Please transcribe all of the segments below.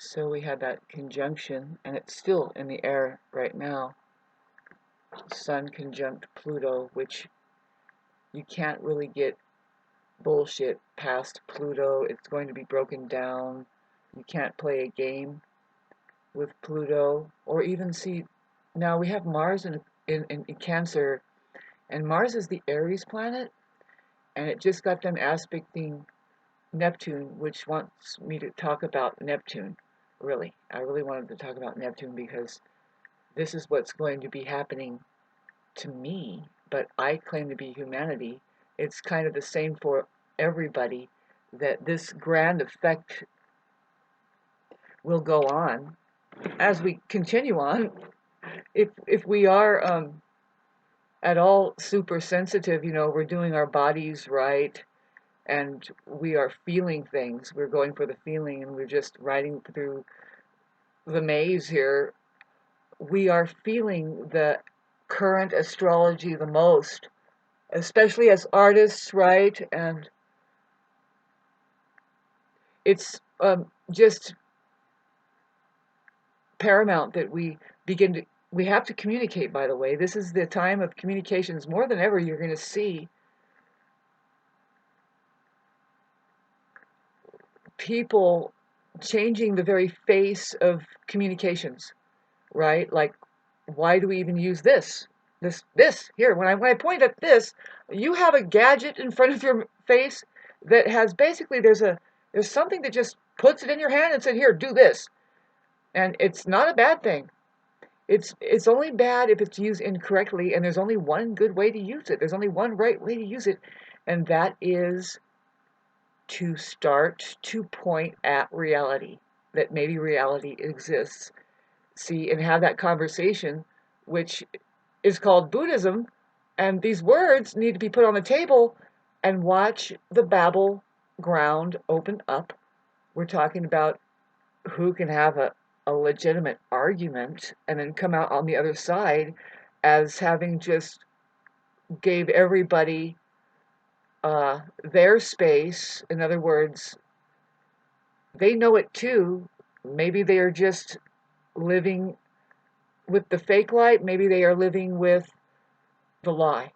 So we had that conjunction, and it's still in the air right now. Sun conjunct Pluto, which you can't really get bullshit past Pluto. It's going to be broken down. You can't play a game with Pluto, or even see. Now we have Mars in Cancer, and Mars is the Aries planet, and it just got done aspecting Neptune, which wants me to talk about Neptune. Really, I really wanted to talk about Neptune because this is what's going to be happening to me, but I claim to be humanity. It's kind of the same for everybody, that this grand effect will go on as we continue on. If we are at all super sensitive, we're doing our bodies right, and we are feeling things. We're going for the feeling, and we're just riding through the maze here. We are feeling the current astrology the most, especially as artists, right? And it's just paramount that we have to communicate, by the way. This is the time of communications. More than ever, you're going to see people changing the very face of communications, right? Like, why do we even use this? This here. When I point at this, you have a gadget in front of your face that has basically there's something that just puts it in your hand and said, here, do this. And it's not a bad thing. It's only bad if it's used incorrectly, and there's only one good way to use it. There's only one right way to use it, and that is to start to point at reality, that maybe reality exists. See, and have that conversation, which is called Buddhism, and these words need to be put on the table and watch the Babel ground open up. We're talking about who can have a legitimate argument and then come out on the other side as having just gave everybody their space. In other words, they know it too. Maybe they are just living with the fake light. Maybe they are living with the lie.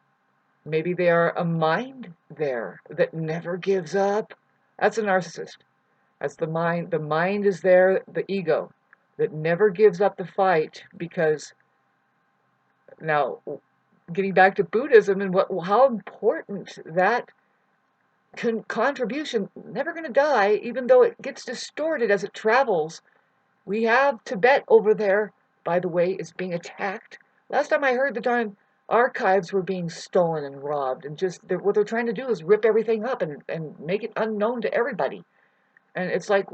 Maybe they are a mind there that never gives up. That's a narcissist. That's the mind. The mind is there, the ego, that never gives up the fight. Because now, getting back to Buddhism and how important that contribution, never going to die, even though it gets distorted as it travels. We have Tibet over there, by the way, is being attacked. Last time I heard, the darn archives were being stolen and robbed, and just what they're trying to do is rip everything up and make it unknown to everybody. And it's like,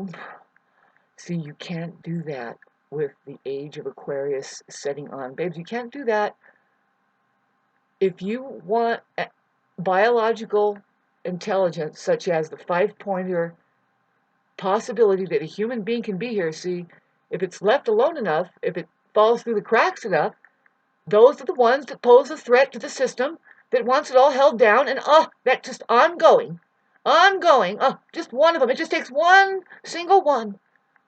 see, you can't do that with the age of Aquarius setting on. Babes, you can't do that. If you want biological intelligence, such as the 5-pointer possibility that a human being can be here, see, if it's left alone enough, if it falls through the cracks enough, those are the ones that pose a threat to the system that wants it all held down, and that just ongoing, just one of them. It just takes one single one,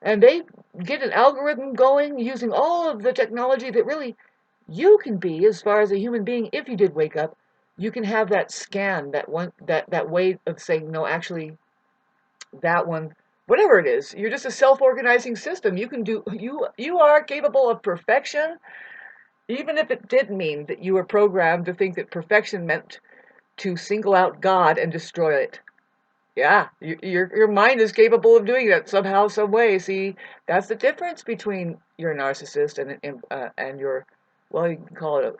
and they get an algorithm going using all of the technology that really you can be as far as a human being. If you did wake up, you can have that scan, that way of saying, no, actually, that one, whatever it is, you're just a self-organizing system. You can do, you are capable of perfection, even if it did mean that you were programmed to think that perfection meant to single out God and destroy it. Yeah, your mind is capable of doing that somehow, some way. See, that's the difference between your narcissist and your, well, you can call it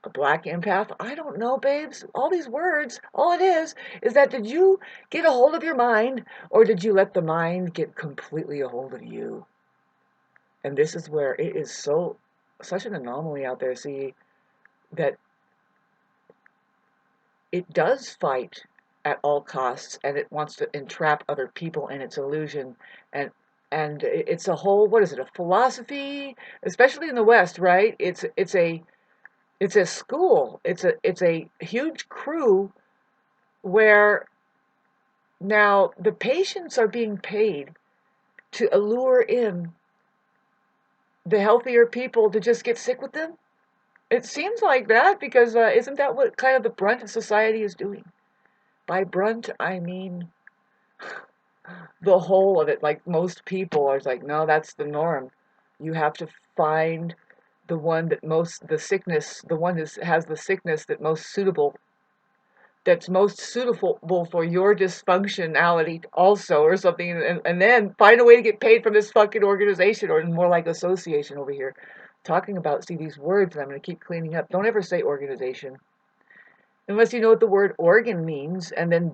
a black empath. I don't know, babes. All these words, all it is that did you get a hold of your mind, or did you let the mind get completely a hold of you? And this is where it is such an anomaly out there, see, that it does fight at all costs, and it wants to entrap other people in its illusion, and it's a whole, what is it, a philosophy, especially in the West, right? It's a school. It's a huge crew where now the patients are being paid to allure in the healthier people to just get sick with them? It seems like that, because isn't that what kind of the brunt of society is doing? By brunt, I mean the whole of it. Like, most people are like, no, that's the norm. You have to find the one that the one that has the sickness that's most suitable for your dysfunctionality also, or something, and then find a way to get paid from this fucking organization, or more like association over here. Talking about, see, these words, and I'm going to keep cleaning up. Don't ever say organization unless you know what the word organ means, and then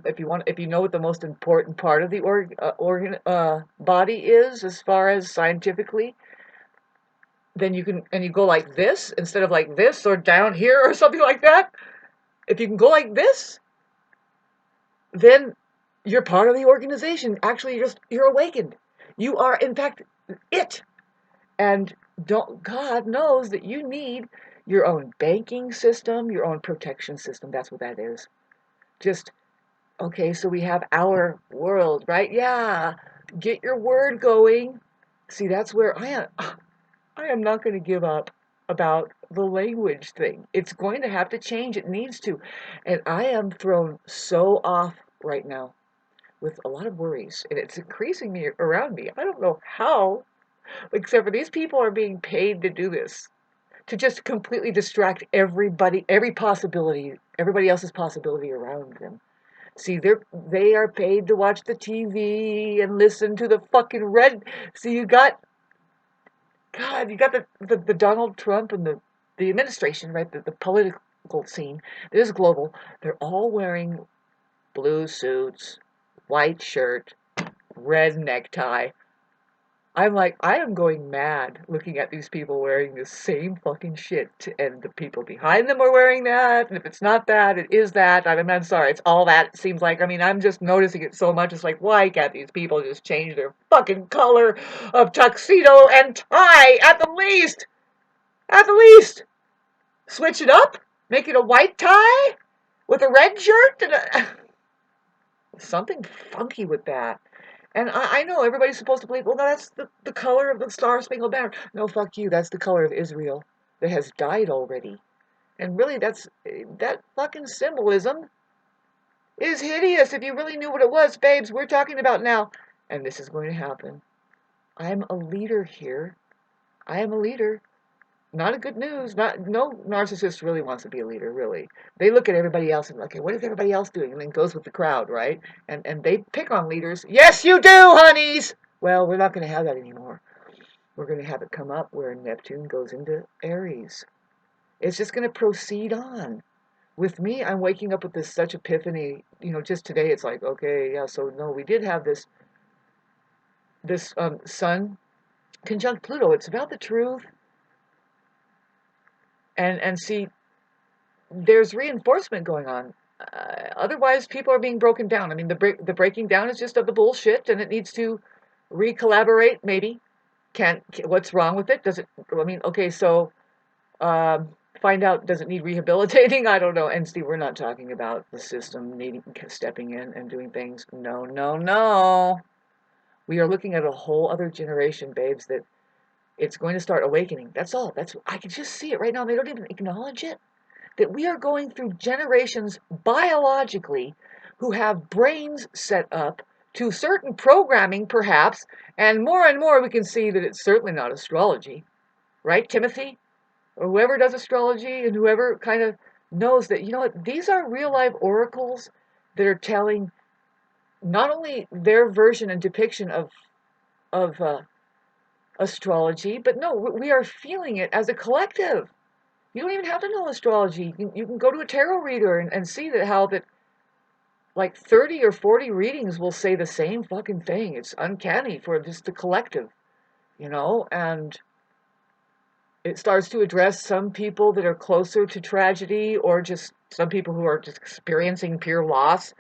if you know what the most important part of the organ body is, as far as scientifically, then you can, and you go like this instead of like this, or down here, or something like that. If you can go like this, then you're part of the organization. Actually, you're awakened. You are, in fact, it. And God knows that you need your own banking system, your own protection system. That's what that is. Just, okay, so we have our world, right? Yeah. Get your word going. See, that's where I am not going to give up about the language thing. It's going to have to change. It needs to. And I am thrown so off right now with a lot of worries, and it's increasing me around me. I don't know how, except for these people are being paid to do this, to just completely distract everybody, everybody else's possibility around them. See, they are paid to watch the TV and listen to the fucking red. See, you got the Donald Trump and the administration, right? The political scene. This is global. They're all wearing blue suits, white shirt, red necktie. I'm like, I am going mad looking at these people wearing the same fucking shit, and the people behind them are wearing that, and if it's not that, it is that. I'm sorry, it's all that, it seems like. I mean, I'm just noticing it so much. It's like, why can't these people just change their fucking color of tuxedo and tie at the least? At the least! Switch it up? Make it a white tie with a red shirt and something funky with that. And I know everybody's supposed to believe, well, no, that's the color of the Star-Spangled Banner. No, fuck you. That's the color of Israel that has died already. And really, that fucking symbolism is hideous. If you really knew what it was, babes, we're talking about now. And this is going to happen. I'm a leader here. I am a leader. Not a good news. No narcissist really wants to be a leader, really. They look at everybody else and, okay, what is everybody else doing? And then goes with the crowd, right? And they pick on leaders. Yes, you do, honeys! Well, we're not going to have that anymore. We're going to have it come up where Neptune goes into Aries. It's just going to proceed on. With me, I'm waking up with this such epiphany. Just today, it's like, okay, yeah, so no, we did have this Sun conjunct Pluto. It's about the truth. And see, there's reinforcement going on. Otherwise, people are being broken down. I mean, the breaking down is just of the bullshit, and it needs to recollaborate. Maybe what's wrong with it? Does it? I mean, okay, so find out. Does it need rehabilitating? I don't know. And Steve, we're not talking about the system stepping in and doing things. No, no, no. We are looking at a whole other generation, babes. That it's going to start awakening. That's all. I can just see it right now. They don't even acknowledge it. That we are going through generations biologically who have brains set up to certain programming, perhaps, and more we can see that it's certainly not astrology. Right, Timothy? Or whoever does astrology, and whoever kind of knows that, you know what, these are real life oracles that are telling not only their version and depiction of astrology, but no, we are feeling it as a collective. You don't even have to know astrology. You can go to a tarot reader and see that like 30 or 40 readings will say the same fucking thing. It's uncanny for just the collective, and it starts to address some people that are closer to tragedy, or just some people who are just experiencing pure loss,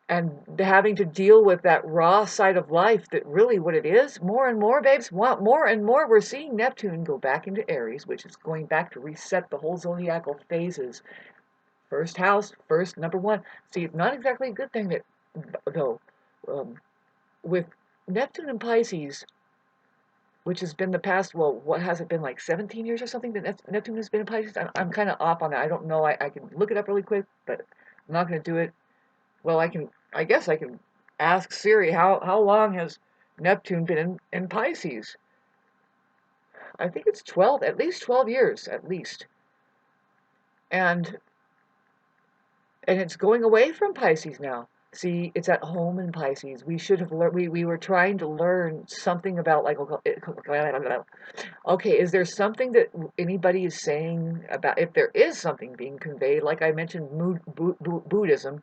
and having to deal with that raw side of life, that really what it is. More and more, babes, want more and more. We're seeing Neptune go back into Aries, which is going back to reset the whole zodiacal phases. First house, first, number one. See, it's not exactly a good thing, though. with Neptune and Pisces, which has been the past, well, what has it been, like 17 years or something that Neptune has been in Pisces? I'm kind of off on that. I don't know. I can look it up really quick, but I'm not going to do it. Well, I guess I can ask Siri, how long has Neptune been in Pisces? I think it's 12, at least 12 years, at least. And it's going away from Pisces now. See, it's at home in Pisces. We should have learned, we were trying to learn something about, like, okay, is there something that anybody is saying about, if there is something being conveyed, like I mentioned, Buddhism,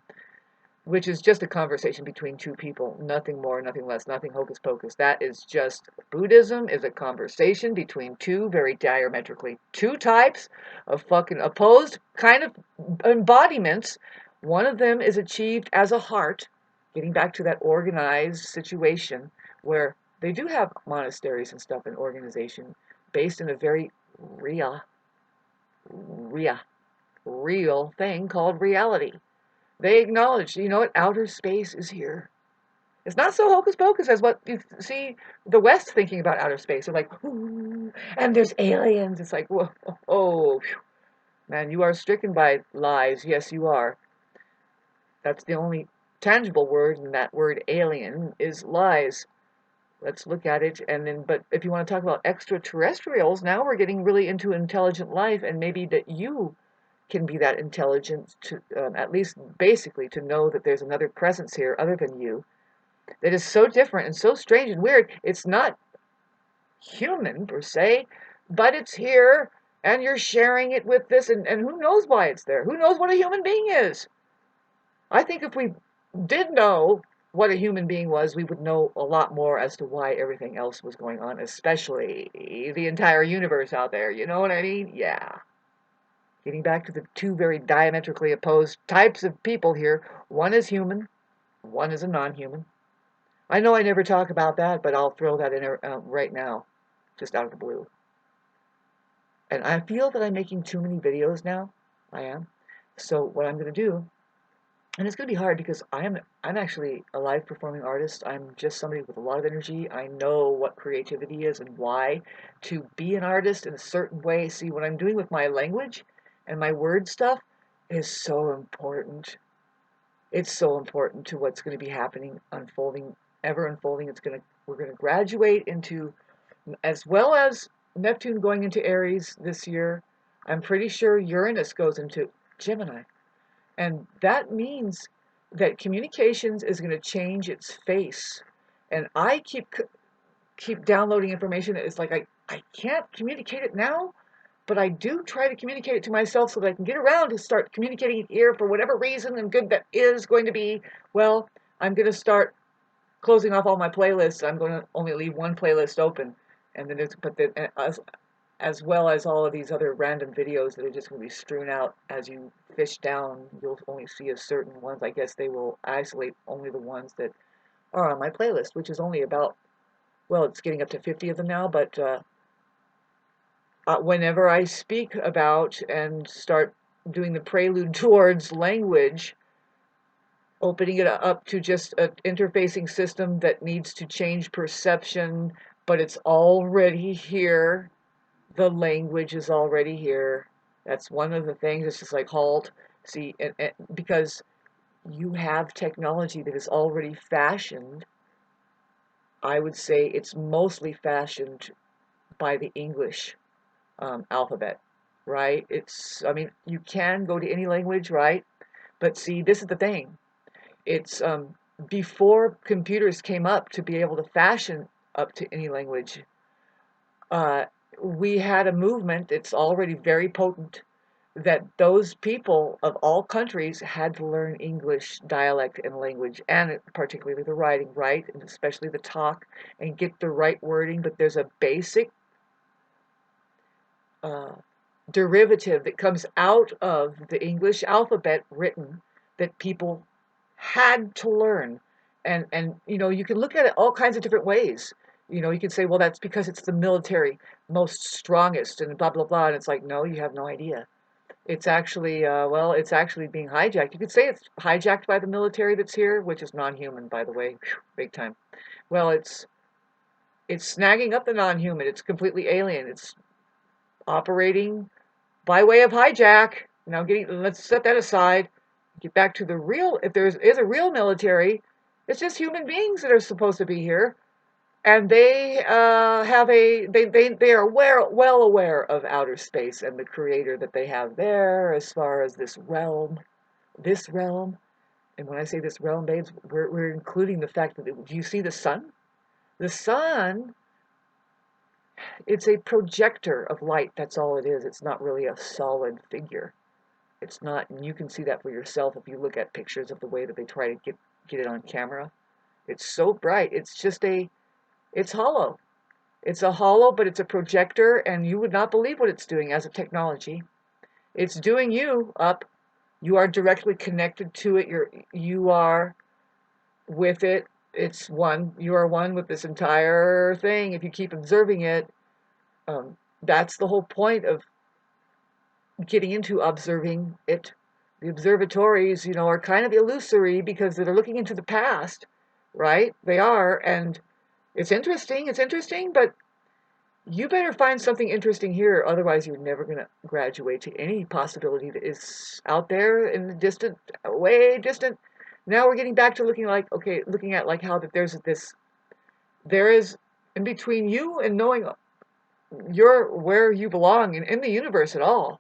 which is just a conversation between two people, nothing more, nothing less, nothing hocus pocus. That is just, Buddhism is a conversation between two very diametrically, two types of fucking opposed kind of embodiments. One of them is achieved as a heart, getting back to that organized situation where they do have monasteries and stuff and organization based in a very real, real, real thing called reality. They acknowledge, you know what, outer space is here. It's not so hocus pocus as what you see the West thinking about outer space. They're like, ooh, and there's aliens. It's like, whoa, oh, man, you are stricken by lies. Yes, you are. That's the only tangible word, and that word alien is lies. Let's look at it, and then, but if you want to talk about extraterrestrials, now we're getting really into intelligent life, and maybe that you can be that intelligent to, at least basically, to know that there's another presence here other than you that is so different and so strange and weird. It's not human per se, but it's here, and you're sharing it with this, and who knows why it's there? Who knows what a human being is? I think if we did know what a human being was, we would know a lot more as to why everything else was going on, especially the entire universe out there. You know what I mean? Yeah. Getting back to the two very diametrically opposed types of people here. One is human, one is a non-human. I know I never talk about that, but I'll throw that in right now, just out of the blue. And I feel that I'm making too many videos now. I am. So what I'm going to do, and it's going to be hard because I'm actually a live performing artist. I'm just somebody with a lot of energy. I know what creativity is and why to be an artist in a certain way. See, what I'm doing with my language and my word stuff is so important. It's so important to what's going to be happening, unfolding, ever unfolding. We're going to graduate into, as well as Neptune going into Aries this year. I'm pretty sure Uranus goes into Gemini. And that means that communications is going to change its face. And I keep downloading information that is like, I can't communicate it now, but I do try to communicate it to myself so that I can get around to start communicating it here for whatever reason and good that is going to be. Well, I'm going to start closing off all my playlists. I'm going to only leave one playlist open, and then as well as all of these other random videos that are just going to be strewn out as you fish down. You'll only see a certain ones. I guess they will isolate only the ones that are on my playlist, which is only about, well, it's getting up to 50 of them now, but whenever I speak about and start doing the prelude towards language, opening it up to just an interfacing system that needs to change perception, but it's already here. The language is already here. That's one of the things. It's just like, halt. See, and because you have technology that is already fashioned, I would say it's mostly fashioned by the English alphabet, right? I mean, you can go to any language, right? But see, this is the thing. It's before computers came up to be able to fashion up to any language, we had a movement that's already very potent that those people of all countries had to learn English dialect and language, and particularly the writing, right? And especially the talk, and get the right wording. But there's a basic derivative that comes out of the English alphabet written that people had to learn. And you know, you can look at it all kinds of different ways. You know, you can say, well, that's because it's the military most strongest and blah blah blah, and it's like, no, you have no idea. It's actually, well, it's actually being hijacked. You could say it's hijacked by the military that's here, which is non-human, by the way. Whew, big time. Well, it's snagging up the non-human. It's completely alien. It's operating by way of hijack. Now, let's set that aside. Get back to the real. If there is a real military, it's just human beings that are supposed to be here, and they have they are well aware of outer space and the creator that they have there as far as this realm. This realm, and when I say this realm, babes, we're including the fact that do you see the sun? The sun, it's a projector of light. That's all it is. It's not really a solid figure. It's not, and you can see that for yourself if you look at pictures of the way that they try to get it on camera. It's so bright. It's hollow. It's a hollow, but it's a projector, and you would not believe what it's doing as a technology. It's doing you up. You are directly connected to it. You are with it. It's one. You are one with this entire thing. If you keep observing it, that's the whole point of getting into observing it. The observatories, are kind of illusory because they're looking into the past, right? They are, and it's interesting. It's interesting, but you better find something interesting here, otherwise you're never going to graduate to any possibility that is out there in the distant, way distant. Now we're getting back to looking at like how that there is in between you and knowing where you belong in the universe at all.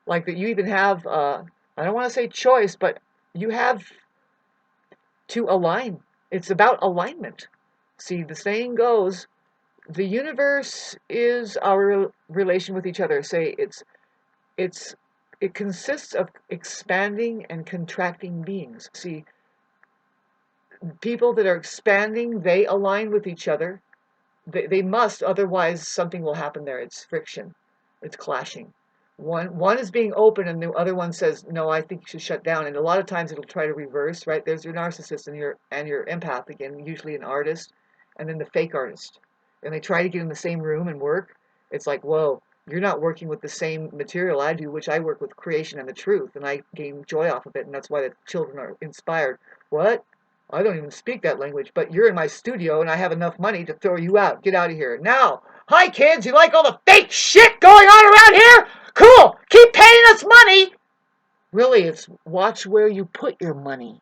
Like that you even have, I don't want to say choice, but you have to align. It's about alignment. See, the saying goes, the universe is our relation with each other. Say it consists of expanding and contracting beings. See, people that are expanding, they align with each other. They must, otherwise something will happen there. It's friction. It's clashing. One is being open and the other one says, no, I think you should shut down. And a lot of times it'll try to reverse, right? There's your narcissist and your empath again, usually an artist, and then the fake artist. And they try to get in the same room and work. It's like, whoa, you're not working with the same material I do, which I work with creation and the truth, and I gain joy off of it, and that's why the children are inspired. What? I don't even speak that language, but you're in my studio and I have enough money to throw you out. Get out of here. Now, hi kids, you like all the fake shit going on around here? Cool. Keep paying us money. Really, it's watch where you put your money.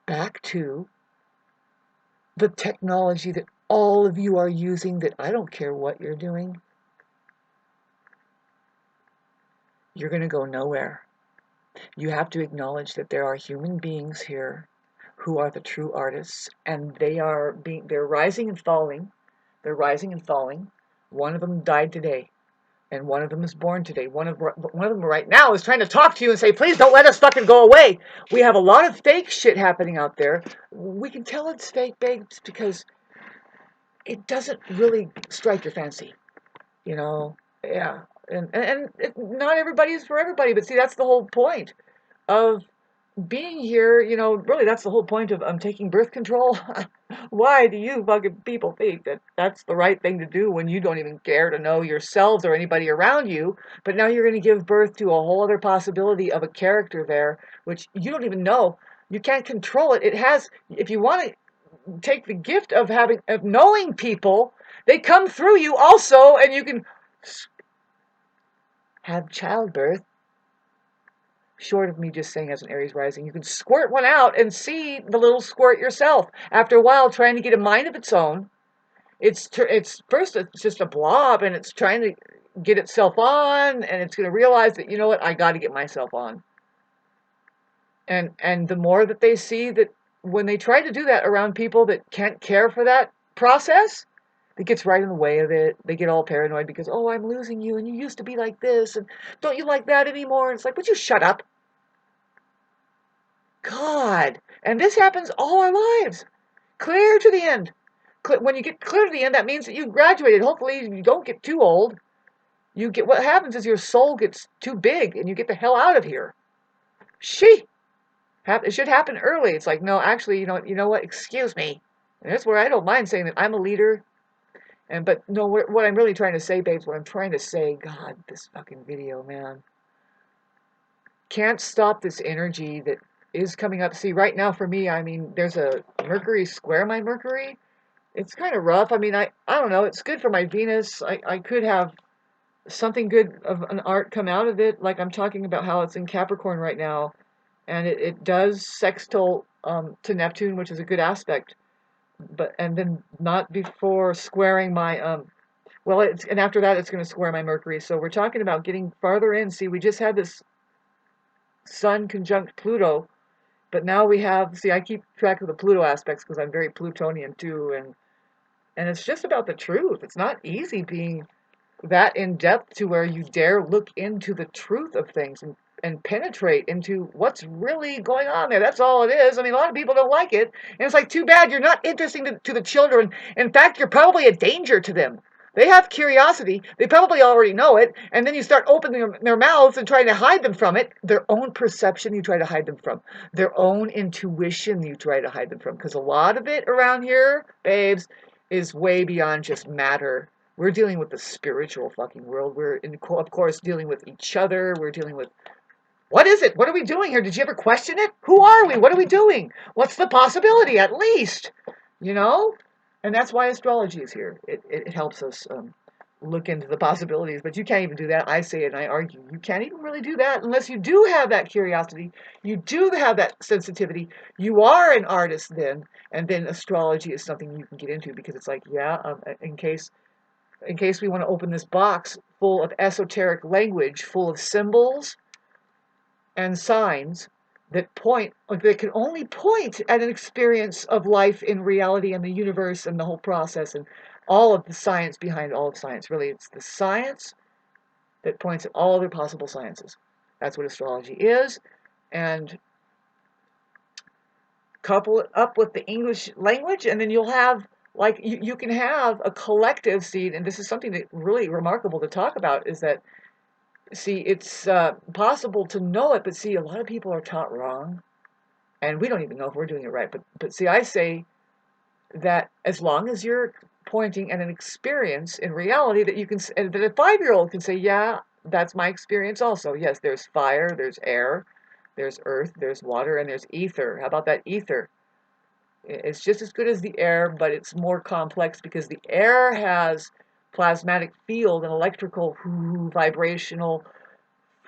Back to the technology that all of you are using that I don't care what you're doing. You're going to go nowhere. You have to acknowledge that there are human beings here who are the true artists, and they're rising and falling. They're rising and falling. One of them died today, and one of them is born today. One of them right now is trying to talk to you and say, please don't let us fucking go away. We have a lot of fake shit happening out there. We can tell it's fake, babes, because it doesn't really strike your fancy, Yeah, and not everybody is for everybody, but see, that's the whole point of being here, really that's the whole point of taking birth control. Why do you fucking people think that that's the right thing to do when you don't even care to know yourselves or anybody around you? But now you're going to give birth to a whole other possibility of a character there, which you don't even know. You can't control it. It has, if you want to take the gift of knowing people, they come through you also, and you can have childbirth. Short of me just saying as an Aries rising, you can squirt one out and see the little squirt yourself. After a while, trying to get a mind of its own, it's first it's just a blob, and it's trying to get itself on, and it's going to realize that, you know what, I got to get myself on. And the more that they see that when they try to do that around people that can't care for that process, it gets right in the way of it. They get all paranoid because, oh, I'm losing you, and you used to be like this, and don't you like that anymore? And it's like, would you shut up? God. And this happens all our lives. Clear to the end. When you get clear to the end, that means that you've graduated. Hopefully you don't get too old. What happens is your soul gets too big and you get the hell out of here. It should happen early. It's like, no, actually, you know what? Excuse me. And that's where I don't mind saying that I'm a leader. But no, what I'm really trying to say, babes, what I'm trying to say, God, this fucking video, man. can't stop this energy that is coming up. See, right now for me, I mean, there's a Mercury square my Mercury. It's kind of rough. I mean, I don't know. It's good for my Venus. I could have something good of an art come out of it. Like I'm talking about how it's in Capricorn right now, and it does sextile to Neptune, which is a good aspect. But and then not before squaring my well, it's and after that it's going to square my Mercury. So we're talking about getting farther in. See, we just had this Sun conjunct Pluto, but now we have. See, I keep track of the Pluto aspects because I'm very Plutonian too, and it's just about the truth. It's not easy being that in depth to where you dare look into the truth of things and penetrate into what's really going on there. That's all it is. I mean, a lot of people don't like it. And it's like, too bad you're not interesting to the children. In fact, you're probably a danger to them. They have curiosity. They probably already know it. And then you start opening their mouths and trying to hide them from it. Their own perception, you try to hide them from. Their own intuition, you try to hide them from. Because a lot of it around here, babes, is way beyond just matter. We're dealing with the spiritual fucking world. We're, of course, dealing with each other. We're dealing with, what is it? What are we doing here? Did you ever question it? Who are we? What are we doing? What's the possibility, at least? You know? And that's why astrology is here. It helps us look into the possibilities. But you can't even do that. I say it and I argue. You can't even really do that unless you do have that curiosity. You do have that sensitivity. You are an artist then. And then astrology is something you can get into because it's like, yeah, in case we want to open this box full of esoteric language, full of symbols and signs that can only point at an experience of life in reality and the universe and the whole process and all of the science behind all of science. Really, it's the science that points at all other possible sciences. That's what astrology is. And couple it up with the English language, and then you'll have, like, you can have a collective seed, and this is something that really remarkable to talk about, is that, see, it's possible to know it, but see, a lot of people are taught wrong, and we don't even know if we're doing it right, but see, I say that as long as you're pointing at an experience in reality that you can, that a 5-year-old can say, yeah, that's my experience also. Yes, there's fire, there's air, there's earth, there's water, and there's ether. How about that ether? It's just as good as the air, but it's more complex because the air has plasmatic field and electrical, vibrational,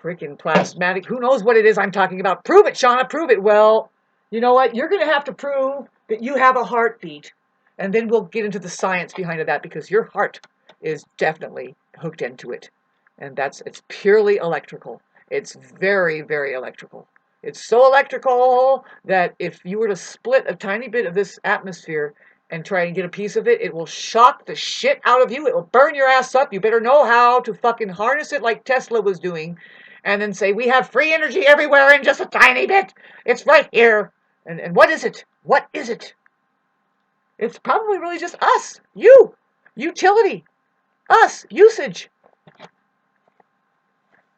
freaking plasmatic. Who knows what it is I'm talking about? Prove it, Shauna, prove it. Well, you know what? You're going to have to prove that you have a heartbeat. And then we'll get into the science behind that because your heart is definitely hooked into it. And it's purely electrical. It's very, very electrical. It's so electrical that if you were to split a tiny bit of this atmosphere and try and get a piece of it, it will shock the shit out of you. It will burn your ass up. You better know how to fucking harness it like Tesla was doing. And then say, we have free energy everywhere in just a tiny bit. It's right here. And what is it? What is it? It's probably really just us. You. Utility. Us. Usage.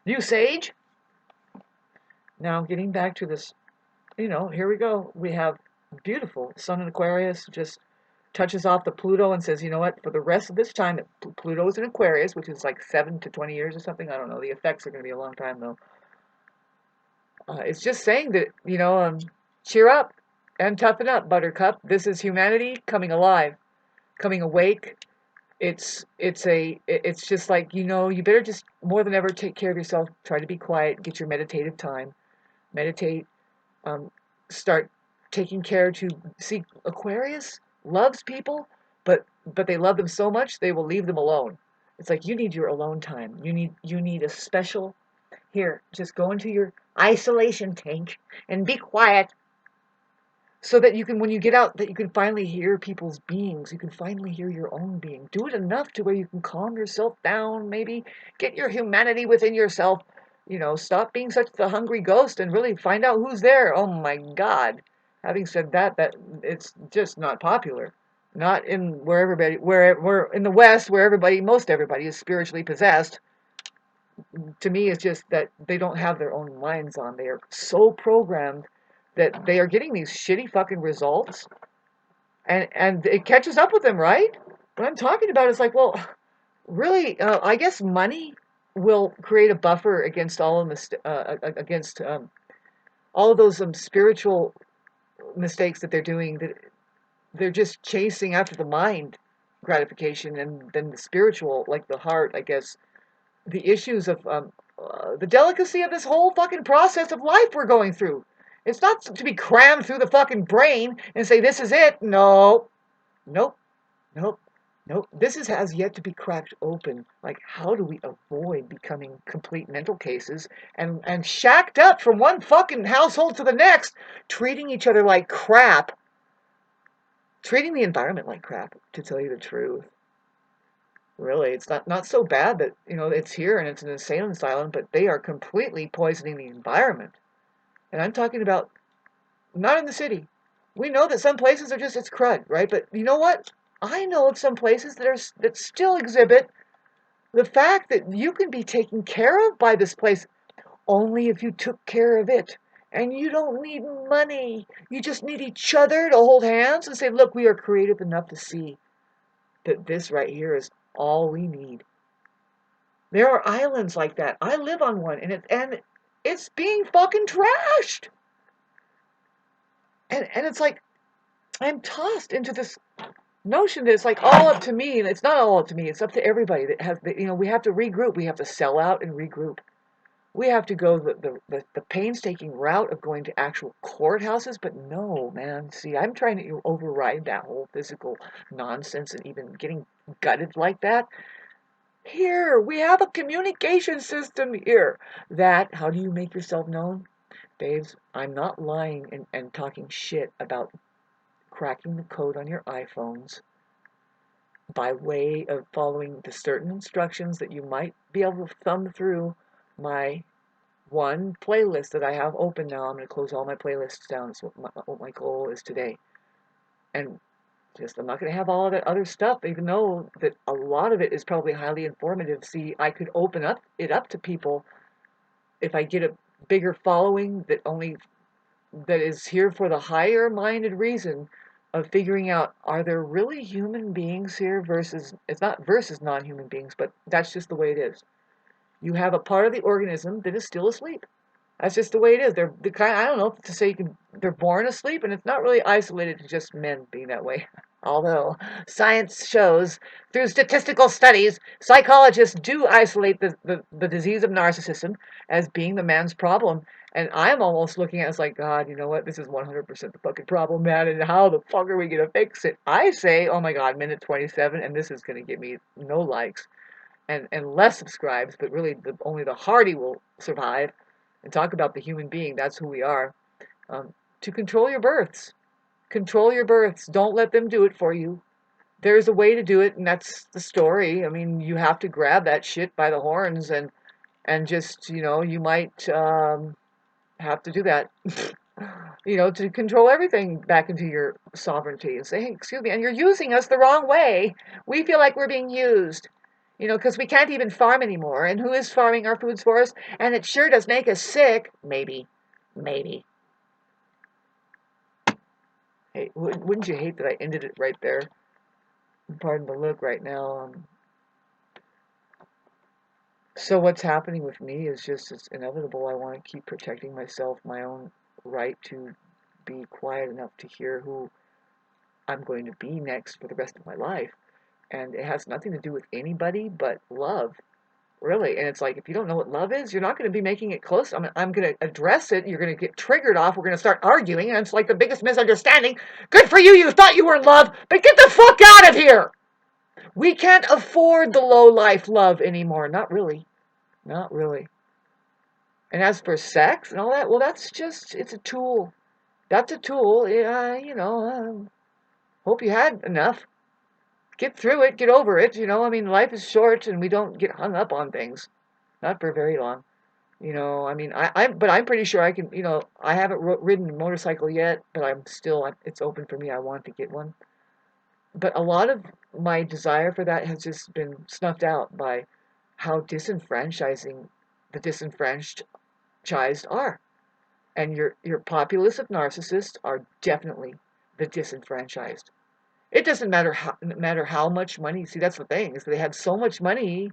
Usage. Now, getting back to this, here we go. We have beautiful Sun in Aquarius, just touches off the Pluto and says, you know what, for the rest of this time, Pluto is in Aquarius, which is like 7 to 20 years or something. I don't know. The effects are going to be a long time, though. It's just saying that, cheer up and toughen up, Buttercup. This is humanity coming alive, coming awake. It's just like, you better just more than ever take care of yourself. Try to be quiet. Get your meditative time. Meditate. Start taking care to see. Aquarius loves people, but they love them so much they will leave them alone. It's like you need your alone time. You need a special. Here, just go into your isolation tank and be quiet so that you can, when you get out, that you can finally hear people's beings. You can finally hear your own being. Do it enough to where you can calm yourself down, maybe get your humanity within yourself. Stop being such the hungry ghost and really find out who's there. Oh my God. Having said that it's just not popular. Not in where we're in the West where most everybody is spiritually possessed. To me, it's just that they don't have their own minds on. They are so programmed that they are getting these shitty fucking results, and it catches up with them, right? What I'm talking about is like, well, really, I guess money will create a buffer against against all of those spiritual mistakes that they're doing. That they're just chasing after the mind gratification, and then the spiritual, like the heart, I guess, the issues of the delicacy of this whole fucking process of life we're going through. It's not to be crammed through the fucking brain and say, this is it. No, nope, nope, nope. Has yet to be cracked open. Like, how do we avoid becoming complete mental cases and shacked up from one fucking household to the next, treating each other like crap, treating the environment like crap, to tell you the truth. Really, it's not so bad that, it's here and it's an insane asylum, but they are completely poisoning the environment. And I'm talking about not in the city. We know that some places are just, it's crud, right? But you know what? I know of some places that still exhibit the fact that you can be taken care of by this place only if you took care of it. And you don't need money. You just need each other to hold hands and say, look, we are creative enough to see that this right here is all we need. There are islands like that. I live on one, and it's being fucking trashed. And it's like, I'm tossed into this notion that it's like all up to me, and it's not all up to me. It's up to everybody that has, we have to regroup. We have to sell out and regroup. We have to go the painstaking route of going to actual courthouses, but no, man. See, I'm trying to override that whole physical nonsense and even getting gutted like that. Here, we have a communication system here. How do you make yourself known? Babes, I'm not lying and talking shit about cracking the code on your iPhones by way of following the certain instructions that you might be able to thumb through my one playlist that I have open now. I'm going to close all my playlists down. That's what my goal is today. And I'm not going to have all of that other stuff, even though that a lot of it is probably highly informative. See, I could open it up to people if I get a bigger following that is here for the higher minded reason of figuring out, are there really human beings here versus, it's not versus non-human beings, but that's just the way it is. You have a part of the organism that is still asleep. That's just the way it is. They're the kind, I don't know to say they're born asleep, and it's not really isolated to just men being that way. Although science shows through statistical studies, psychologists do isolate the disease of narcissism as being the man's problem. And I'm almost looking at it as like, God, you know what? This is 100% the fucking problem, man. And how the fuck are we going to fix it? I say, oh my God, minute 27, and this is going to get me no likes and less subscribes, but really only the hardy will survive and talk about the human being. That's who we are. To control your births. Control your births. Don't let them do it for you. There's a way to do it, and that's the story. I mean, you have to grab that shit by the horns and just, you might have to do that. To control everything back into your sovereignty and say, hey, excuse me, and you're using us the wrong way. We feel like we're being used. Because we can't even farm anymore. And who is farming our foods for us? And it sure does make us sick. Maybe. Maybe. Hey, wouldn't you hate that I ended it right there? Pardon the look right now. So what's happening with me is just, it's inevitable. I want to keep protecting myself, my own right to be quiet enough to hear who I'm going to be next for the rest of my life. And it has nothing to do with anybody but love. Really. And it's like, if you don't know what love is, you're not going to be making it close. I'm going to address it. You're going to get triggered off. We're going to start arguing. And it's like the biggest misunderstanding. Good for you. You thought you were in love, but get the fuck out of here. We can't afford the low life love anymore. Not really. Not really. And as for sex and all that, well, that's just, it's a tool. That's a tool. Yeah, hope you had enough. Get through it. Get over it. Life is short and we don't get hung up on things. Not for very long. But I'm pretty sure I can, I haven't ridden a motorcycle yet, but it's open for me. I want to get one. But a lot of my desire for that has just been snuffed out by how disenfranchising the disenfranchised are. And your populace of narcissists are definitely the disenfranchised. It doesn't matter how much money. See, that's the thing, is they had so much money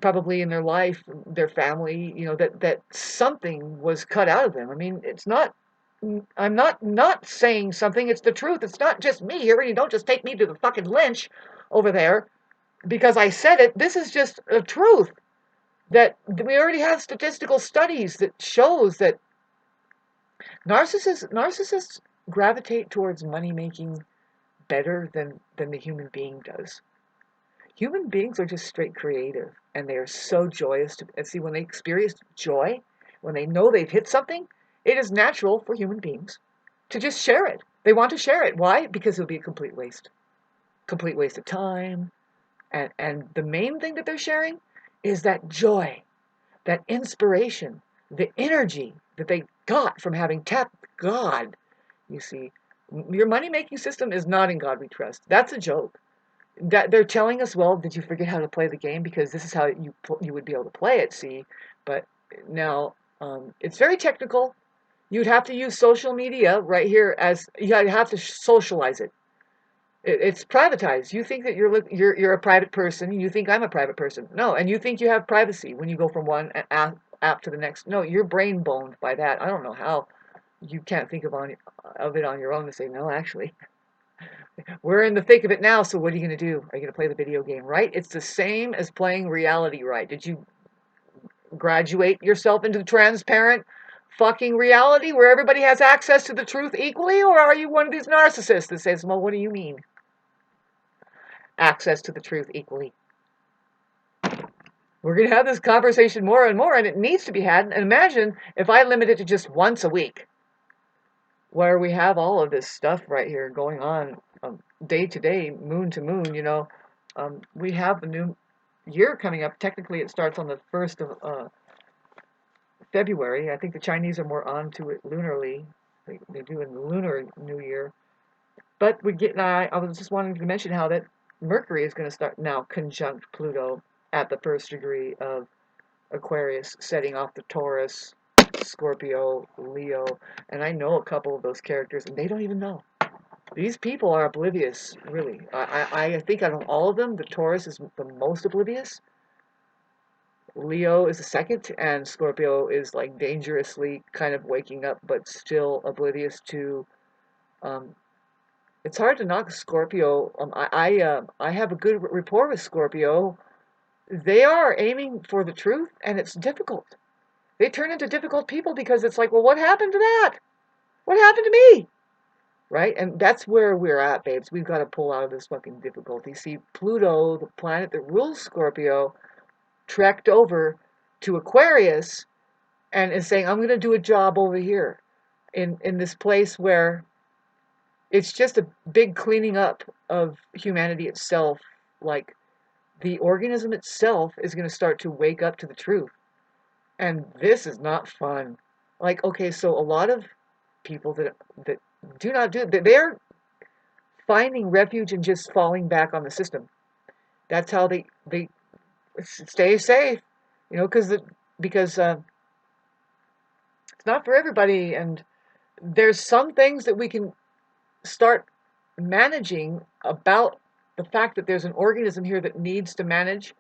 probably in their life, their family, that something was cut out of them. I mean, it's not. I'm not saying something. It's the truth. It's not just me here, and you don't just take me to the fucking lynch over there because I said it. This is just a truth that we already have statistical studies that shows that narcissists gravitate towards money making better than the human being does. Human beings are just straight creative, and they are so joyous and see, when they experience joy, when they know they've hit something, it is natural for human beings to just share it. They want to share it. Why? Because it'll be a complete waste of time. And the main thing that they're sharing is that joy, that inspiration, the energy that they got from having tapped God. You see, your money-making system is not in God we trust. That's a joke. That they're telling us, well, did you forget how to play the game? Because this is how you would be able to play it, see? But now, it's very technical. You'd have to use social media right here as you have to socialize it. It's privatized. You think that you're a private person. You think I'm a private person. No, and you think you have privacy when you go from one app to the next. No, you're brain boned by that. I don't know how you can't think of it on your own to say no. Actually, we're in the thick of it now. So what are you going to do? Are you going to play the video game, right? It's the same as playing reality, right? Did you graduate yourself into transparent fucking reality where everybody has access to the truth equally, or are you one of these narcissists that says, well, what do you mean? Access to the truth equally. We're going to have this conversation more and more, and it needs to be had. And imagine if I limit it to just once a week, where we have all of this stuff right here going on day to day, moon to moon. We have a new year coming up. Technically, it starts on the 1st of February. I think the Chinese are more on to it lunarly. They do in the Lunar New Year. But I was just wanting to mention how that Mercury is going to start now conjunct Pluto at the 1st degree of Aquarius, setting off the Taurus, Scorpio, Leo. And I know a couple of those characters, and they don't even know. These people are oblivious, really. I think out of all of them, the Taurus is the most oblivious. Leo is the second, and Scorpio is like dangerously kind of waking up, but still oblivious to. It's hard to knock Scorpio. I have a good rapport with Scorpio. They are aiming for the truth, and it's difficult. They turn into difficult people because it's like, well, what happened to that? What happened to me? Right? And that's where we're at, babes. We've got to pull out of this fucking difficulty. See, Pluto, the planet that rules Scorpio, trekked over to Aquarius and is saying, I'm going to do a job over here in this place where it's just a big cleaning up of humanity itself. Like, the organism itself is going to start to wake up to the truth. And this is not fun. Like, okay, so a lot of people that do not do, they're finding refuge and just falling back on the system. That's how they stay safe, because it's not for everybody. And there's some things that we can start managing about the fact that there's an organism here that needs to manage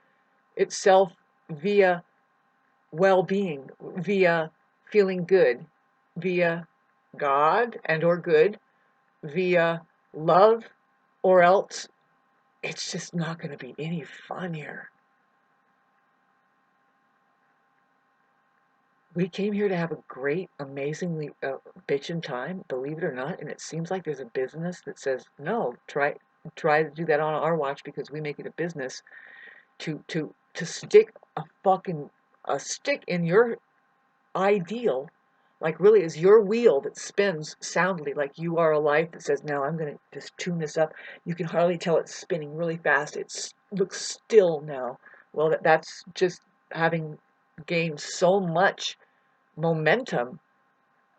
itself via well-being, via feeling good, via God and or good, via love, or else it's just not going to be any fun here. We came here to have a great, amazingly bitchin' time, believe it or not, and it seems like there's a business that says, no, try to do that on our watch, because we make it a business to stick a stick in your ideal, like really is your wheel that spins soundly, like you are a life that says, now I'm going to just tune this up. You can hardly tell it's spinning really fast. It looks still now. Well, that's just having gained so much momentum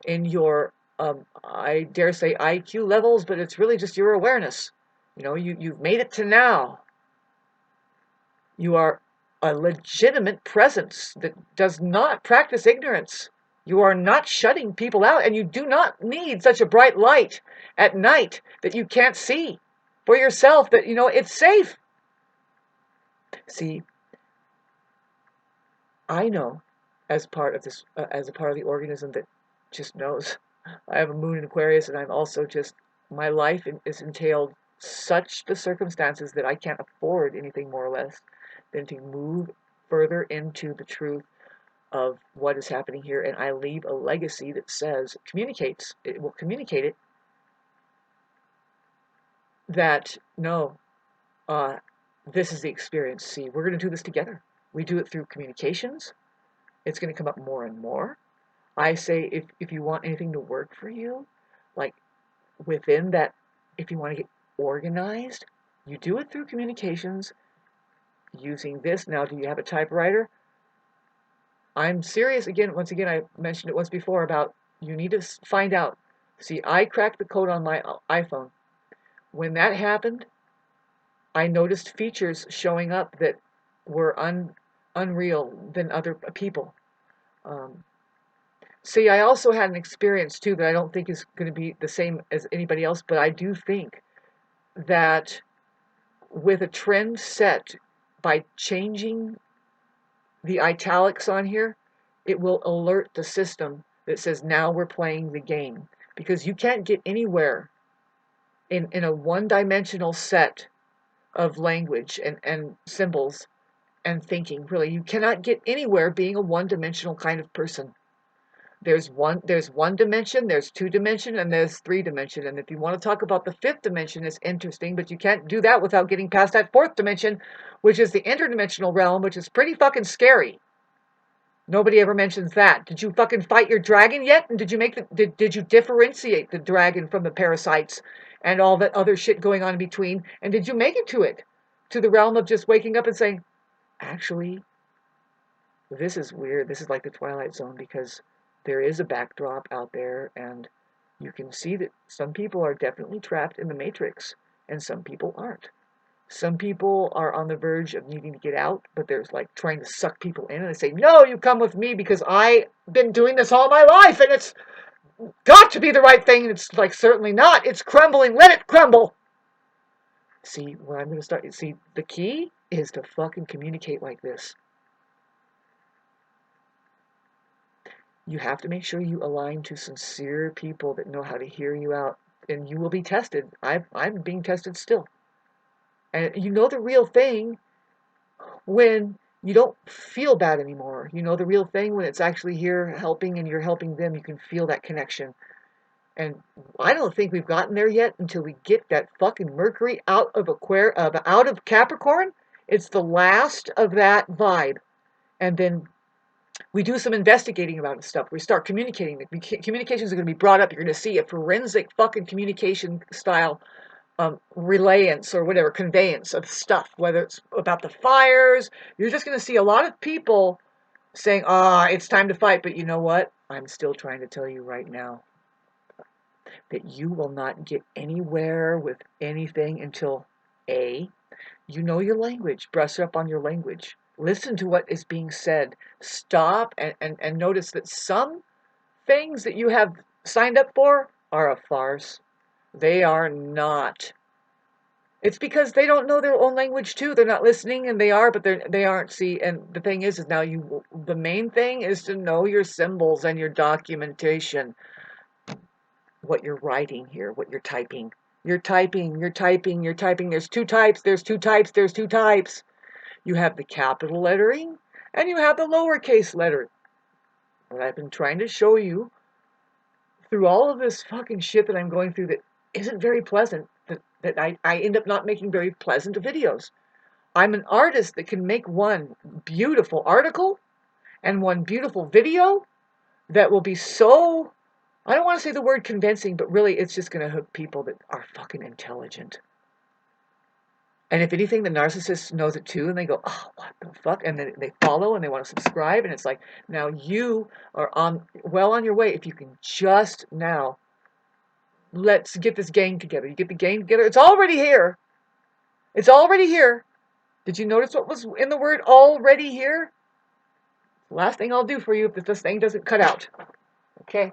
in your, I dare say, IQ levels, but it's really just your awareness. You've made it to now. You are a legitimate presence that does not practice ignorance. You are not shutting people out, and you do not need such a bright light at night that you can't see for yourself, that it's safe. See, I know, as part of this, as a part of the organism that just knows. I have a moon in Aquarius, and I'm also just, my life is entailed such the circumstances that I can't afford anything more or less than to move further into the truth of what is happening here, and I leave a legacy that says, communicates, it will communicate it, that no, this is the experience. See, we're going to do this together. We do it through communications. It's going to come up more and more. I say if you want anything to work for you, like within that, if you want to get organized, you do it through communications using this. Now, do you have a typewriter? I'm serious again. Once again, I mentioned it once before about you need to find out. See, I cracked the code on my iPhone. When that happened, I noticed features showing up that were unreal than other people. See, I also had an experience too that I don't think is going to be the same as anybody else, but I do think that with a trend set by changing the italics on here, it will alert the system that says now we're playing the game. Because you can't get anywhere in a one-dimensional set of language and symbols and thinking, really. You cannot get anywhere being a one-dimensional kind of person. There's one dimension, there's two dimension, and there's three dimension. And if you want to talk about the fifth dimension, it's interesting, but you can't do that without getting past that fourth dimension, which is the interdimensional realm, which is pretty fucking scary. Nobody ever mentions that. Did you fucking fight your dragon yet? And did you make did you differentiate the dragon from the parasites and all that other shit going on in between? And did you make it to it? To the realm of just waking up and saying, actually, this is weird. This is like the Twilight Zone, because there is a backdrop out there, and you can see that some people are definitely trapped in the Matrix, and some people aren't. Some people are on the verge of needing to get out, but there's like trying to suck people in, and they say, no, you come with me because I've been doing this all my life, and it's got to be the right thing. And it's like, certainly not. It's crumbling. Let it crumble. See, where I'm going to start, see, the key is to fucking communicate like this. You have to make sure you align to sincere people that know how to hear you out, and you will be tested. I'm being tested still. And you know the real thing when you don't feel bad anymore. You know the real thing when it's actually here helping and you're helping them. You can feel that connection. And I don't think we've gotten there yet until we get that fucking Mercury out of out of Capricorn. It's the last of that vibe. And then we do some investigating about stuff. We start communicating. Communications are going to be brought up. You're going to see a forensic fucking communication style relayance or whatever, conveyance of stuff, whether it's about the fires. You're just going to see a lot of people saying, it's time to fight. But you know what? I'm still trying to tell you right now that you will not get anywhere with anything until A, you know your language. Brush up on your language. Listen to what is being said. Stop and notice that some things that you have signed up for are a farce. They are not. It's because they don't know their own language too. They're not listening, and they are, but they aren't. See, and the thing is now the main thing is to know your symbols and your documentation. What you're writing here, what you're typing. You're typing. There's two types. You have the capital lettering, and you have the lowercase letter. What I've been trying to show you through all of this fucking shit that I'm going through that isn't very pleasant, that I end up not making very pleasant videos. I'm an artist that can make one beautiful article and one beautiful video that will be so, I don't want to say the word convincing, but really it's just going to hook people that are fucking intelligent. And if anything, the narcissist knows it too, and they go, oh, what the fuck? And then they follow, and they want to subscribe, and it's like, now you are well on your way. If you can just now, let's get this game together. You get the game together. It's already here. It's already here. Did you notice what was in the word already here? Last thing I'll do for you if this thing doesn't cut out. Okay?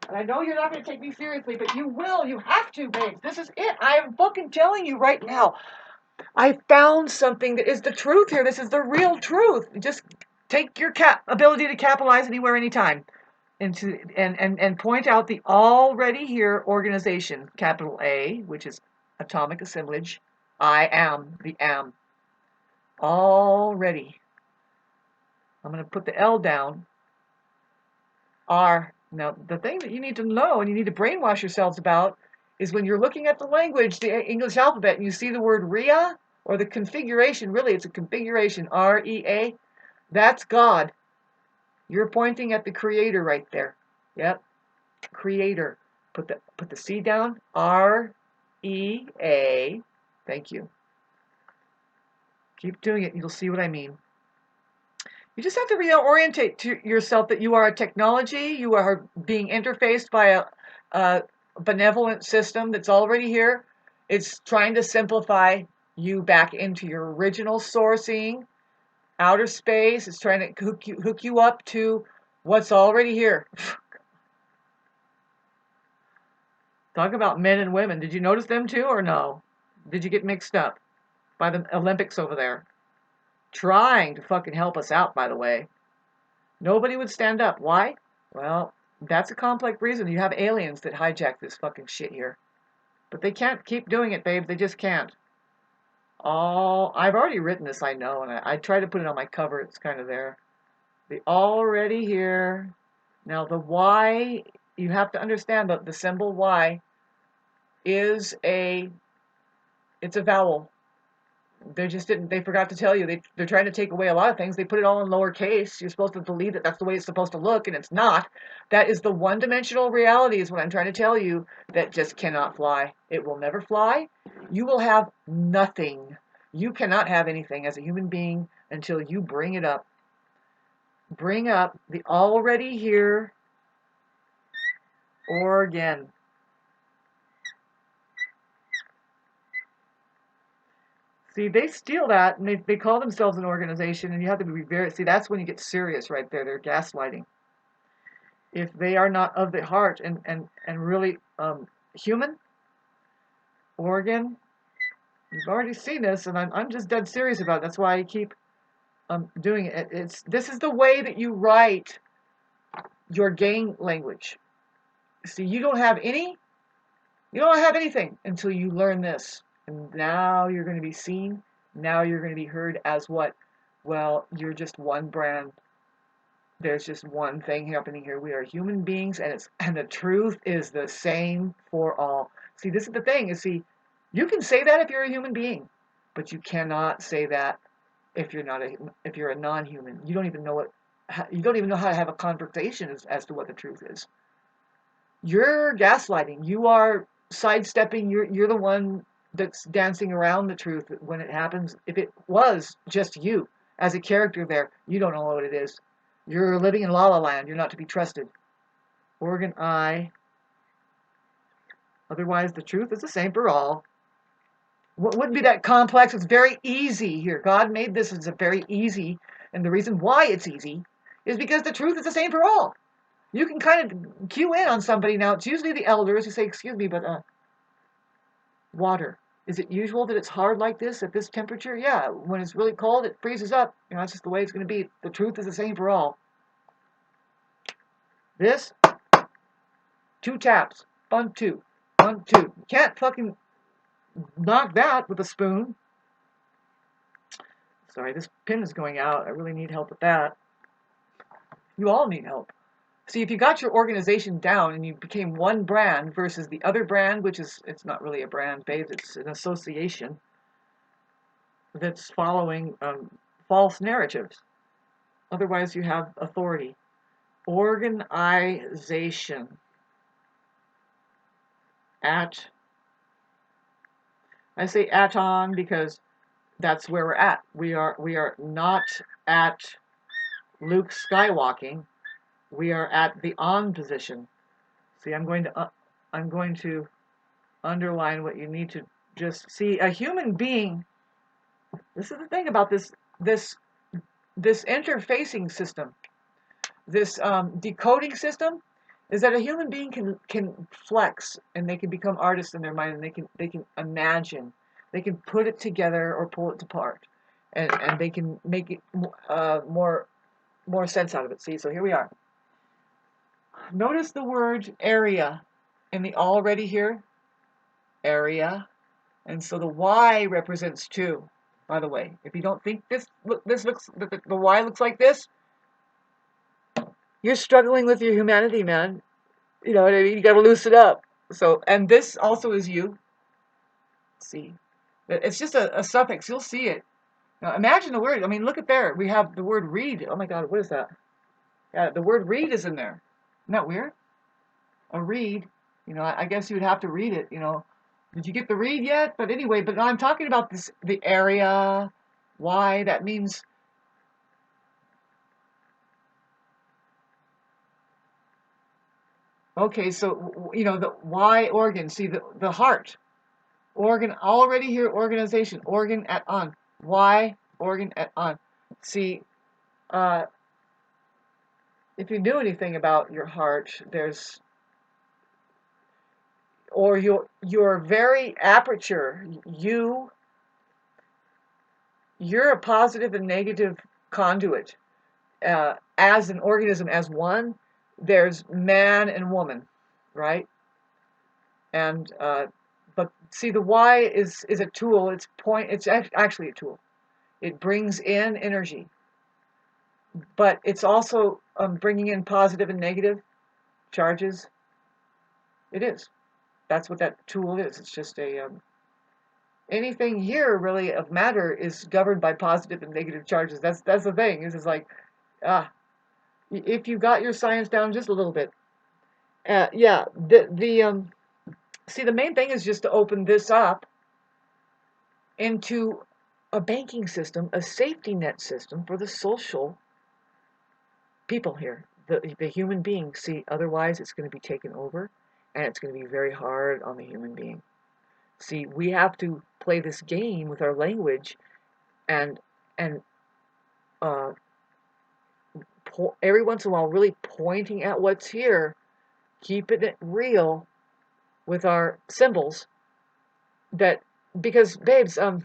And I know you're not going to take me seriously, but you will. You have to, babes. This is it. I am fucking telling you right now. I found something that is the truth here. This is the real truth. Just take your ability to capitalize anywhere, anytime, and point out the already here organization, capital A, which is atomic assemblage. I am the am. Already. I'm going to put the L down. R. Now, the thing that you need to know and you need to brainwash yourselves about is when you're looking at the language, the English alphabet, and you see the word REA, or the configuration, really it's a configuration, R-E-A, that's God. You're pointing at the creator right there. Yep, creator. Put the C down, R-E-A. Thank you. Keep doing it, you'll see what I mean. You just have to reorientate to yourself that you are a technology, you are being interfaced by a benevolent system that's already here. It's trying to simplify you back into your original sourcing, outer space. It's trying to hook you up to what's already here. Talk about men and women. Did you notice them too or no? Did you get mixed up by the Olympics over there? Trying to fucking help us out, by the way. Nobody would stand up. Why? Well, that's a complex reason. You have aliens that hijack this fucking shit here. But they can't keep doing it, babe. They just can't. I've already written this, I know, and I try to put it on my cover. It's kind of there. The already here. Now, the Y, you have to understand that the symbol Y is it's a vowel. They forgot to tell you. They're trying to take away a lot of things. They put it all in lowercase. You're supposed to believe that that's the way it's supposed to look, and it's not. That is the one-dimensional reality is what I'm trying to tell you that just cannot fly. It will never fly. You will have nothing. You cannot have anything as a human being until you bring it up. Bring up the already here organ. See, they steal that, and they call themselves an organization, and you have to be very... See, that's when you get serious right there. They're gaslighting. If they are not of the heart and really human, organ, you've already seen this, and I'm just dead serious about it. That's why I keep doing it. This is the way that you write your game language. See, you don't have anything until you learn this. And now you're going to be seen. Now you're going to be heard as what? Well, you're just one brand. There's just one thing happening here. We are human beings, and the truth is the same for all. See, this is the thing. You can say that if you're a human being, but you cannot say that if you're a non-human. You don't even know how to have a conversation as to what the truth is. You're gaslighting. You are sidestepping. You're the one that's dancing around the truth when it happens. If it was just you as a character there, you don't know what it is. You're living in la la land. You're not to be trusted. Organ I. Otherwise, the truth is the same for all. What wouldn't be that complex? It's very easy here. God made this as a very easy, and the reason why it's easy is because the truth is the same for all. You can kind of cue in on somebody now. It's usually the elders who say, "Excuse me, but water. Is it usual that it's hard like this at this temperature?" Yeah, when it's really cold, it freezes up. That's just the way it's going to be. The truth is the same for all. This, 2 taps. 1, 2. 1, 2. You can't fucking knock that with a spoon. Sorry, this pin is going out. I really need help with that. You all need help. See, if you got your organization down and you became one brand versus the other brand, which is, it's not really a brand, babe, it's an association that's following false narratives. Otherwise, you have authority. Organization. I say on because that's where we're at. We are not at Luke skywalking. We are at the on position. See, I'm going to underline what you need to just see. A human being. This is the thing about this interfacing system, this decoding system, is that a human being can flex, and they can become artists in their mind, and they can imagine, they can put it together or pull it apart, and they can make it more more sense out of it. See, so here we are. Notice the word area in the already here. Area. And so the Y represents 2, by the way. If you don't think this looks, the Y looks like this, you're struggling with your humanity, man. You know what I mean? You got to loosen up. So, and this also is you. See, it's just a suffix. You'll see it. Now, imagine the word. I mean, look at there. We have the word read. Oh my God, what is that? Yeah, the word read is in there. Isn't that weird? A read. You know, I guess you'd have to read it. You know, did you get the read yet? But anyway, but I'm talking about this, the area. Why? That means. Okay, so you know the why organ. See the heart organ already here. Organization organ at on. Why organ at on. See, uh, if you knew anything about your heart, there's or your very aperture. You're a positive and negative conduit. As an organism, as one, there's man and woman, right? And but see, the Y is a tool. It's actually a tool. It brings in energy, but it's also bringing in positive and negative charges. It is. That's what that tool is. It's just a anything here really of matter is governed by positive and negative charges. That's the thing. Is like ah, if you got your science down just a little bit. Yeah, the see, the main thing is just to open this up into a banking system, a safety net system for the social people here, the human being. See, otherwise it's going to be taken over, and it's going to be very hard on the human being. See, we have to play this game with our language, and and uh, every once in a while, really pointing at what's here, keeping it real with our symbols. That because, babes, this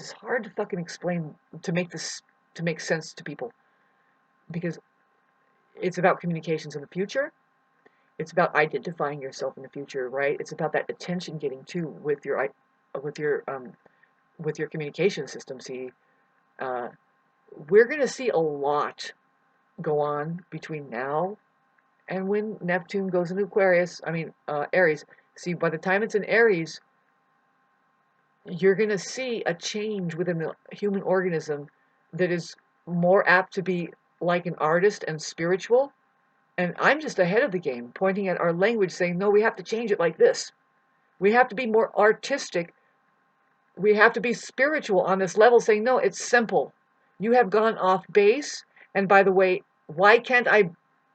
is hard to fucking explain to make sense to people because it's about communications in the future. It's about identifying yourself in the future, right? It's about that attention getting too with your with your um with your communication system. See, uh, we're going to see a lot go on between now and when Neptune goes into Aquarius. I mean, Aries. See, by the time it's in Aries, you're going to see a change within the human organism that is more apt to be like an artist and spiritual. And I'm just ahead of the game, pointing at our language, saying, no, we have to change it like this. We have to be more artistic. We have to be spiritual on this level, saying, no, it's simple. You have gone off base. And by the way, why can't I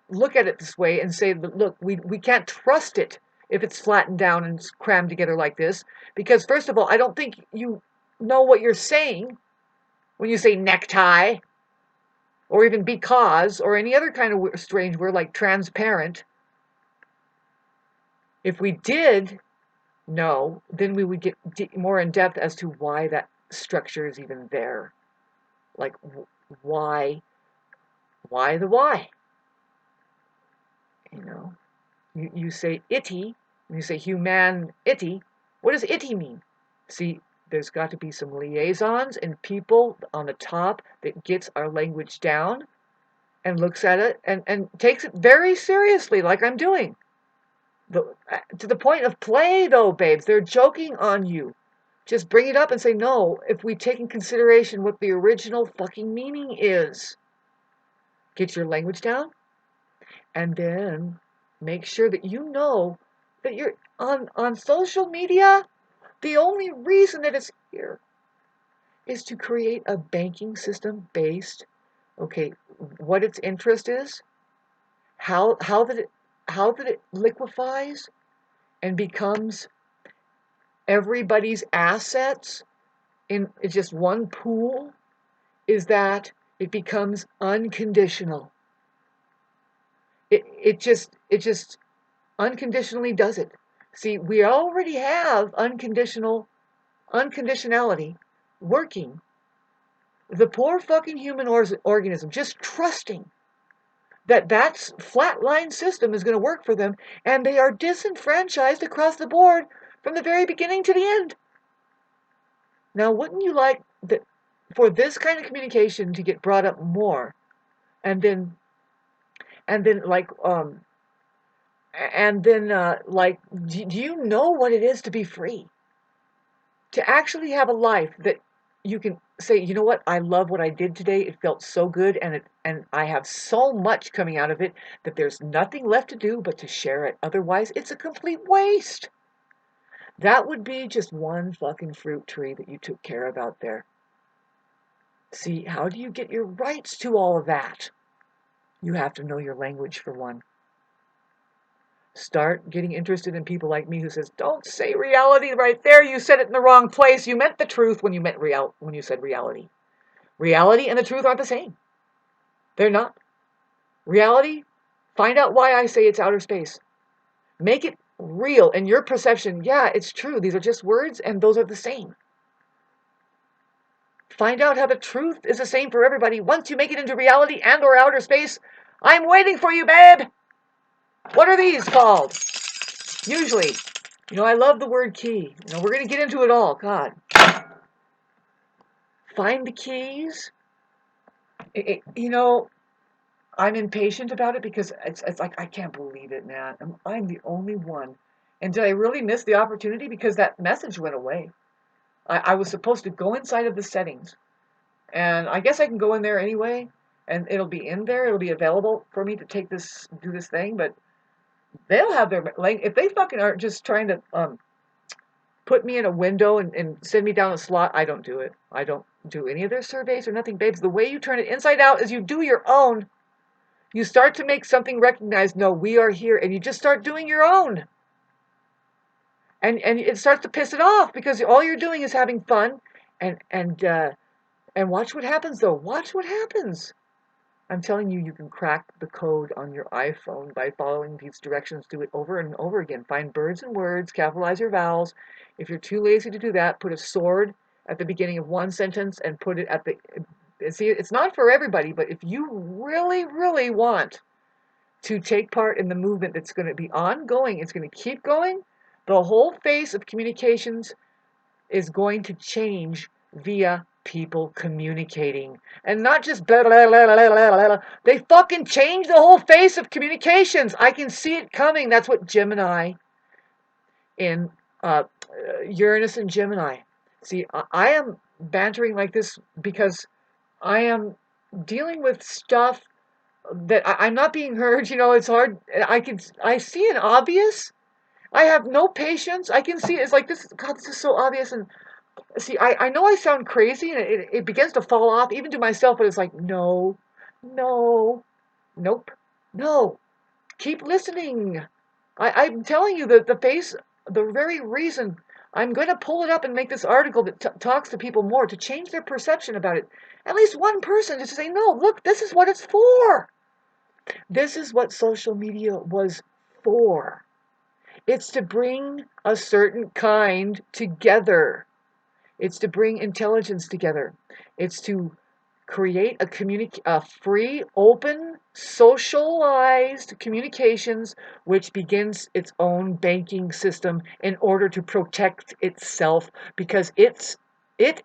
look at it this way and say, look, we can't trust it if it's flattened down and crammed together like this? Because, first of all, I don't think you know what you're saying when you say necktie or even because or any other kind of strange word like transparent. If we did know, then we would get more in depth as to why that structure is even there. Like, why the why? You know, you say itty, you say humanity. What does itty mean? See, there's got to be some liaisons and people on the top that gets our language down and looks at it and takes it very seriously, like I'm doing. To the point of play, though, babes. They're joking on you. Just bring it up and say, no, if we take in consideration what the original fucking meaning is. Get your language down, and then make sure that you know that you're on social media. The only reason that it's here is to create a banking system based, okay, what its interest is, how that it liquefies and becomes everybody's assets in just one pool, is that it becomes unconditional. It just unconditionally does it. See, we already have unconditionality working The poor fucking human organism just trusting that that flatline system is going to work for them, and they are disenfranchised across the board from the very beginning to the end. Now, wouldn't you like that for this kind of communication to get brought up more, and then like like, do you know what it is to be free? To actually have a life that you can say, you know what, I love what I did today. It felt so good, and I have so much coming out of it that there's nothing left to do but to share it. Otherwise, it's a complete waste. That would be just one fucking fruit tree that you took care of out there. See, how do you get your rights to all of that? You have to know your language, for one. Start getting interested in people like me who says, don't say reality right there. You said it in the wrong place. You meant the truth when you said reality. Reality and the truth aren't the same. They're not. Reality, find out why I say it's outer space. Make it real in your perception. Yeah, it's true. These are just words, and those are the same. Find out how the truth is the same for everybody. Once you make it into reality and or outer space, I'm waiting for you, babe. What are these called? Usually, I love the word key. We're going to get into it all. God. Find the keys. I'm impatient about it because it's like, I can't believe it, man. I'm the only one. And did I really miss the opportunity? Because that message went away. I was supposed to go inside of the settings. And I guess I can go in there anyway. And it'll be in there. It'll be available for me to do this thing. But they'll have their, like, if they fucking aren't just trying to put me in a window and send me down a slot, I don't do it. I don't do any of their surveys or nothing, babes. The way you turn it inside out is you do your own. You start to make something recognize, no, we are here, and you just start doing your own. And it starts to piss it off because all you're doing is having fun, and watch what happens, though. Watch what happens. I'm telling you, you can crack the code on your iPhone by following these directions. Do it over and over again. Find birds and words, capitalize your vowels. If you're too lazy to do that, put a sword at the beginning of one sentence and put it at the... See, it's not for everybody, but if you really, really want to take part in the movement that's going to be ongoing, it's going to keep going, the whole face of communications is going to change via people communicating. And not just blah, blah, blah, blah, blah, blah. They fucking change the whole face of communications. I can see it coming. That's what Gemini in Uranus and Gemini. See, I am bantering like this because I am dealing with stuff that I'm not being heard. It's hard. I see an obvious. I have no patience. I can see it. It's like this. God, this is so obvious. And see, I know I sound crazy, and it begins to fall off even to myself. But it's like, no, no, nope, no. Keep listening. I'm telling you that the very reason I'm going to pull it up and make this article that talks to people more to change their perception about it. At least one person to say, no, look, this is what it's for. This is what social media was for. It's to bring a certain kind together. It's to bring intelligence together. It's to create a free, open, socialized communications which begins its own banking system in order to protect itself, because it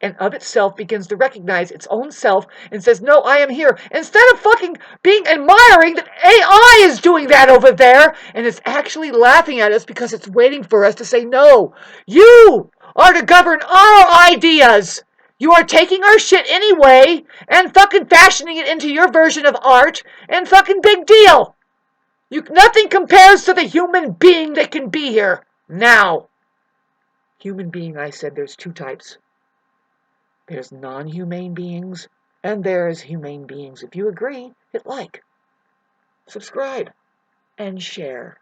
and of itself begins to recognize its own self and says, no, I am here. Instead of fucking being admiring that AI is doing that over there, and it's actually laughing at us because it's waiting for us to say, no, you are to govern our ideas. You are taking our shit anyway and fucking fashioning it into your version of art, and fucking big deal. Nothing compares to the human being that can be here now. Human being, I said, there's two types. There's non-humane beings, and there's humane beings. If you agree, hit like, subscribe, and share.